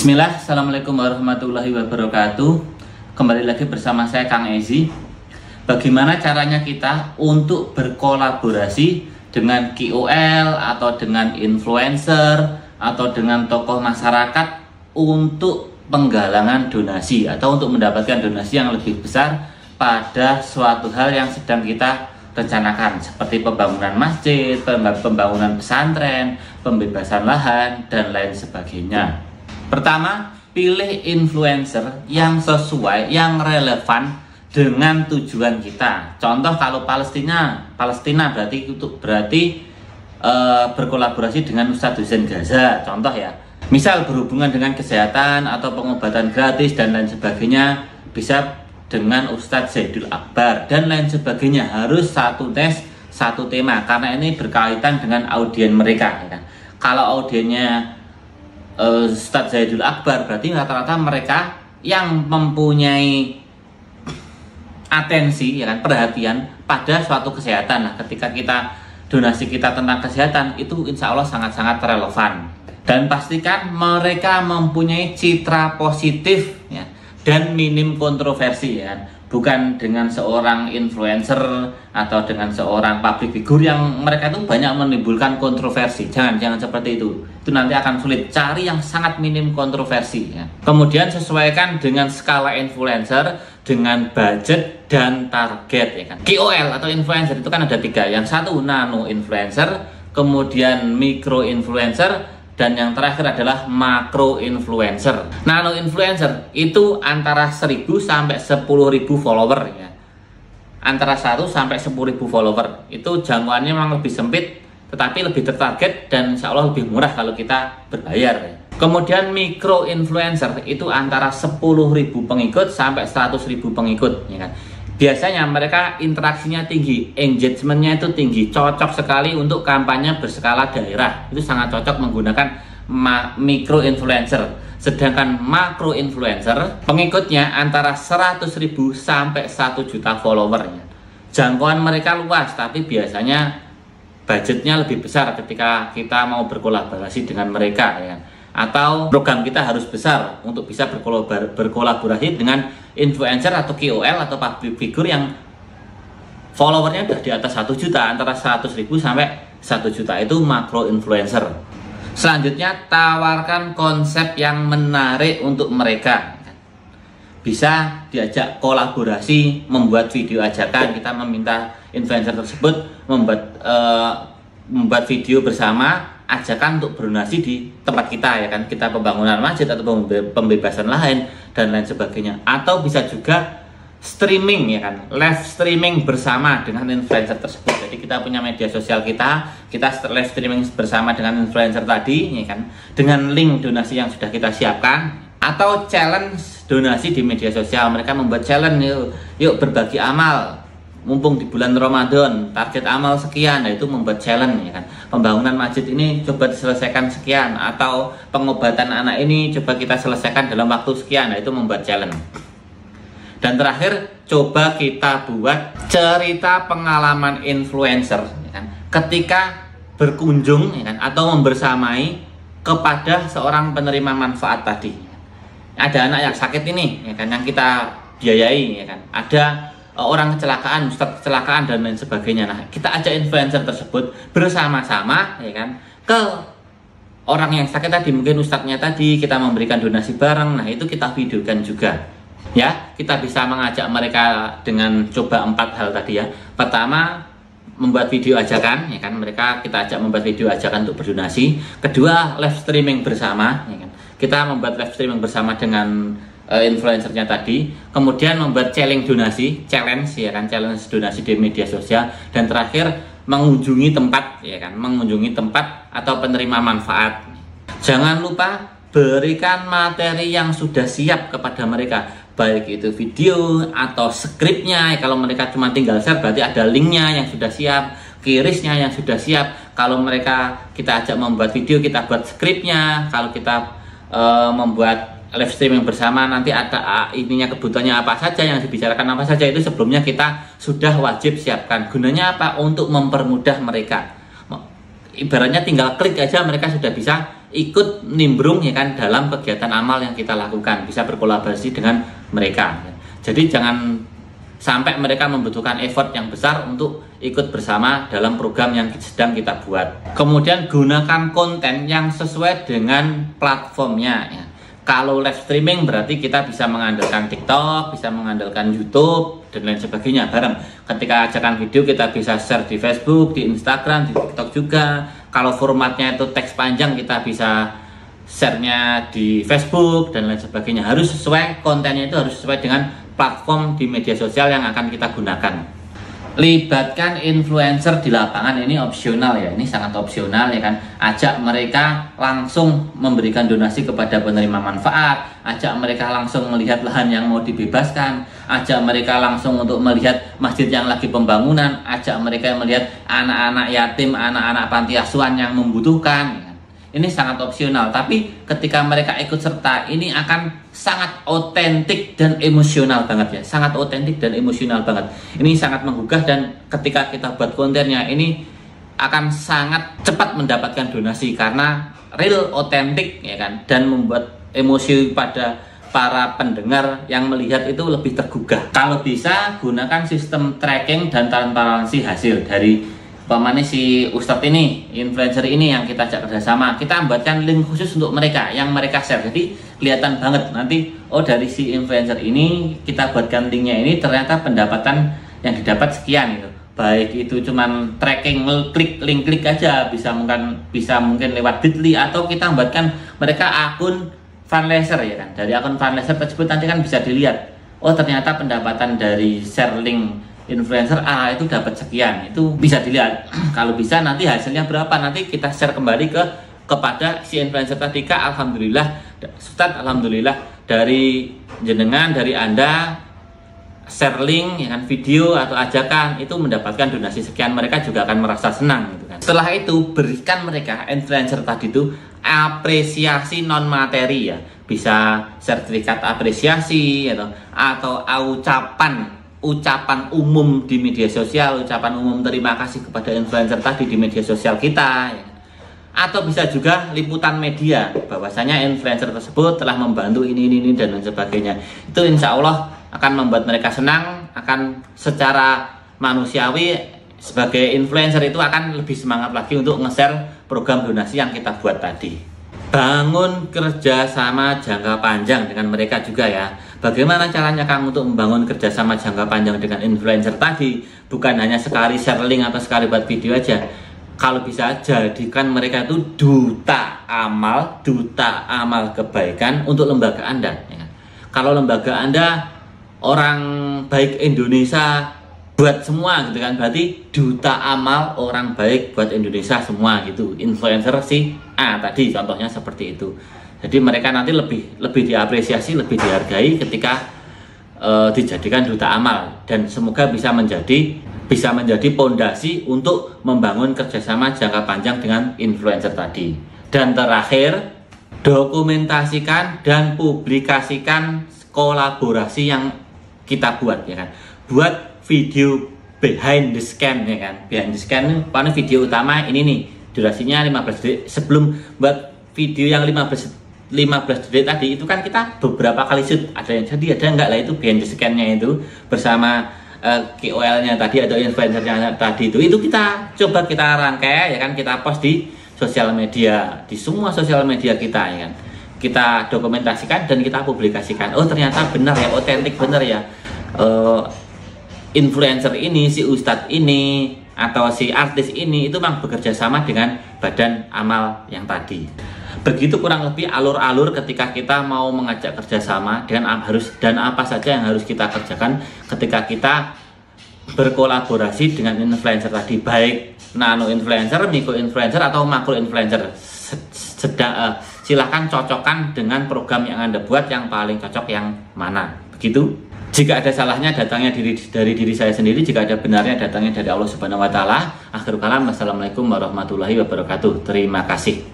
Bismillah, Assalamualaikum warahmatullahi wabarakatuh. Kembali lagi bersama saya Kang Ezi. Bagaimana caranya kita untuk berkolaborasi dengan KOL atau dengan influencer atau dengan tokoh masyarakat untuk penggalangan donasi atau untuk mendapatkan donasi yang lebih besar pada suatu hal yang sedang kita rencanakan, seperti pembangunan masjid, pembangunan pesantren, pembebasan lahan, dan lain sebagainya. Pertama, pilih influencer yang sesuai, yang relevan dengan tujuan kita. Contoh kalau Palestina berarti berkolaborasi dengan Ustadz Husain Gaza, contoh ya. Misal berhubungan dengan kesehatan atau pengobatan gratis dan lain sebagainya, bisa dengan Ustadz Zaidul Akbar dan lain sebagainya. Harus satu tes, satu tema, karena ini berkaitan dengan audien mereka. Ya. Kalau audiennya Ustadz Zaidul Akbar, berarti rata-rata mereka yang mempunyai atensi, ya kan, perhatian pada suatu kesehatan. Nah, ketika kita donasi kita tentang kesehatan, itu insya Allah sangat-sangat relevan. Dan pastikan mereka mempunyai citra positif, ya, dan minim kontroversi, ya kan? Bukan dengan seorang influencer atau dengan seorang public figure yang mereka itu banyak menimbulkan kontroversi. Jangan seperti itu. Itu nanti akan sulit. Cari yang sangat minim kontroversi, ya. Kemudian sesuaikan dengan skala influencer, dengan budget dan target, ya kan. KOL atau influencer itu kan ada tiga. Yang satu nano influencer, kemudian micro influencer, dan yang terakhir adalah makro influencer. Nano influencer itu antara 1000 sampai 10.000 follower, ya. Antara 1 sampai 10.000 follower. Itu jangkauannya memang lebih sempit, tetapi lebih tertarget dan insya Allah lebih murah kalau kita berbayar, ya. Kemudian mikro influencer itu antara 10.000 pengikut sampai 100.000 pengikut, ya kan. Biasanya mereka interaksinya tinggi, engagementnya itu tinggi, cocok sekali untuk kampanye berskala daerah. Itu sangat cocok menggunakan mikro influencer. Sedangkan makro influencer pengikutnya antara 100.000 sampai 1 juta followernya. Jangkauan mereka luas, tapi biasanya budgetnya lebih besar ketika kita mau berkolaborasi dengan mereka, ya. Atau program kita harus besar untuk bisa berkolaborasi dengan influencer atau KOL atau public figure yang followernya sudah di atas 1 juta, antara 100.000 sampai 1 juta. Itu makro influencer. Selanjutnya, tawarkan konsep yang menarik untuk mereka. Bisa diajak kolaborasi, membuat video ajakan. Kita meminta influencer tersebut membuat video bersama, ajakan untuk berdonasi di tempat kita, ya kan, kita pembangunan masjid atau pembebasan lahan dan lain sebagainya. Atau bisa juga streaming, ya kan, live streaming bersama dengan influencer tersebut. Jadi kita punya media sosial kita live streaming bersama dengan influencer tadi, ya kan, dengan link donasi yang sudah kita siapkan. Atau challenge donasi di media sosial. Mereka membuat challenge, yuk berbagi amal, mumpung di bulan Ramadan, target amal sekian. Nah, itu membuat challenge, ya kan. Pembangunan masjid ini coba diselesaikan sekian, atau pengobatan anak ini coba kita selesaikan dalam waktu sekian. Nah, itu membuat challenge. Dan terakhir, coba kita buat cerita pengalaman influencer, ya kan, ketika berkunjung, ya kan, atau membersamai kepada seorang penerima manfaat tadi. Ada anak yang sakit ini, ya kan, yang kita biayai, ya kan. Ada orang kecelakaan, ustadz kecelakaan dan lain sebagainya. Nah, kita ajak influencer tersebut bersama-sama, ya kan, ke orang yang sakit tadi, mungkin ustadznya tadi, kita memberikan donasi bareng. Nah, itu kita videokan juga, ya. Kita bisa mengajak mereka dengan coba 4 hal tadi, ya. Pertama, membuat video ajakan, ya kan, mereka kita ajak membuat video ajakan untuk berdonasi. Kedua, live streaming bersama, ya kan, kita membuat live streaming bersama dengan influencernya tadi. Kemudian membuat challenge donasi, ya kan, challenge donasi di media sosial. Dan terakhir, mengunjungi tempat, ya kan, mengunjungi tempat atau penerima manfaat. Jangan lupa berikan materi yang sudah siap kepada mereka, baik itu video atau skripnya. Kalau mereka cuma tinggal share, berarti ada linknya yang sudah siap, kirisnya yang sudah siap. Kalau mereka kita ajak membuat video, kita buat skripnya. Kalau kita membuat live streaming bersama, nanti ada ininya, kebutuhannya apa saja, yang dibicarakan apa saja, itu sebelumnya kita sudah wajib siapkan. Gunanya apa? Untuk mempermudah mereka. Ibaratnya tinggal klik aja mereka sudah bisa ikut nimbrung ya kan dalam kegiatan amal yang kita lakukan, bisa berkolaborasi dengan mereka. Jadi jangan sampai mereka membutuhkan effort yang besar untuk ikut bersama dalam program yang sedang kita buat. Kemudian gunakan konten yang sesuai dengan platformnya ya. Kalau live streaming berarti kita bisa mengandalkan TikTok, bisa mengandalkan YouTube dan lain sebagainya bareng. Ketika ajakan video kita bisa share di Facebook, di Instagram, di TikTok juga. Kalau formatnya itu teks panjang kita bisa share-nya di Facebook dan lain sebagainya. Harus sesuai, kontennya itu harus sesuai dengan platform di media sosial yang akan kita gunakan. Libatkan influencer di lapangan ini opsional ya, ini sangat opsional ya kan. Ajak mereka langsung memberikan donasi kepada penerima manfaat, ajak mereka langsung melihat lahan yang mau dibebaskan, ajak mereka langsung untuk melihat masjid yang lagi pembangunan, ajak mereka melihat anak-anak yatim, anak-anak panti asuhan yang membutuhkan ya. Ini sangat opsional, tapi ketika mereka ikut serta ini akan sangat otentik dan emosional banget ya, sangat otentik dan emosional banget. Ini sangat menggugah dan ketika kita buat kontennya ini akan sangat cepat mendapatkan donasi karena real, otentik ya kan, dan membuat emosi pada para pendengar yang melihat itu lebih tergugah. Kalau bisa gunakan sistem tracking dan transparansi hasil dari pemane si Ustadz ini, influencer ini yang kita ajak kerjasama. Kita buatkan link khusus untuk mereka yang mereka share, jadi kelihatan banget nanti oh dari si influencer ini kita buatkan linknya ini ternyata pendapatan yang didapat sekian gitu. Baik itu cuman tracking klik aja, bisa mungkin lewat Bitly atau kita buatkan mereka akun fundraiser ya kan. Dari akun fundraiser tersebut nanti kan bisa dilihat oh ternyata pendapatan dari share link influencer A itu dapat sekian, itu bisa dilihat. Kalau bisa nanti hasilnya berapa nanti kita share kembali kepada si influencer tadi. Kak, alhamdulillah Ustadz, alhamdulillah dari jenengan, dari Anda share link ya kan, video atau ajakan itu mendapatkan donasi sekian, mereka juga akan merasa senang gitu kan. Setelah itu berikan mereka influencer tadi itu apresiasi non materi ya, bisa sertifikat apresiasi atau ucapan umum di media sosial, ucapan umum terima kasih kepada influencer tadi di media sosial kita ya. Atau bisa juga liputan media bahwasanya influencer tersebut telah membantu ini dan lain sebagainya. Itu insya Allah akan membuat mereka senang, akan secara manusiawi sebagai influencer itu akan lebih semangat lagi untuk nge-share program donasi yang kita buat tadi. Bangun kerjasama jangka panjang dengan mereka juga ya. Bagaimana caranya kamu untuk membangun kerjasama jangka panjang dengan influencer tadi? Bukan hanya sekali share link atau sekali buat video aja. Kalau bisa jadikan mereka itu duta amal kebaikan untuk lembaga Anda ya. Kalau lembaga Anda orang baik Indonesia buat semua gitu kan, berarti duta amal orang baik buat Indonesia semua gitu. Influencer si A tadi contohnya seperti itu. Jadi mereka nanti lebih diapresiasi, lebih dihargai ketika dijadikan duta amal, dan semoga bisa menjadi pondasi untuk membangun kerjasama jangka panjang dengan influencer tadi. Dan terakhir, dokumentasikan dan publikasikan kolaborasi yang kita buat ya kan. Buat video behind the scan ya kan. Behind the scan ini video utama ini nih, durasinya 15 detik. Sebelum buat video yang 15 detik tadi itu kan kita beberapa kali shoot, ada yang jadi ada enggak lah, itu behind the scan-nya itu bersama KOL-nya tadi atau influencer-nya tadi itu kita coba kita rangkai ya kan, kita post di sosial media, di semua sosial media kita ya kan. Kita dokumentasikan dan kita publikasikan. Oh ternyata benar ya, otentik benar ya. Influencer ini, si ustadz ini atau si artis ini itu memang bekerja sama dengan badan amal yang tadi. Begitu kurang lebih alur-alur ketika kita mau mengajak kerjasama dengan apa saja yang harus kita kerjakan ketika kita berkolaborasi dengan influencer tadi, baik nano influencer, mikro influencer atau makro influencer. Silahkan cocokkan dengan program yang Anda buat yang paling cocok yang mana. Begitu. Jika ada salahnya datangnya dari diri saya sendiri, jika ada benarnya datangnya dari Allah Subhanahu wa taala. Akhirul kalam, wassalamualaikum warahmatullahi wabarakatuh. Terima kasih.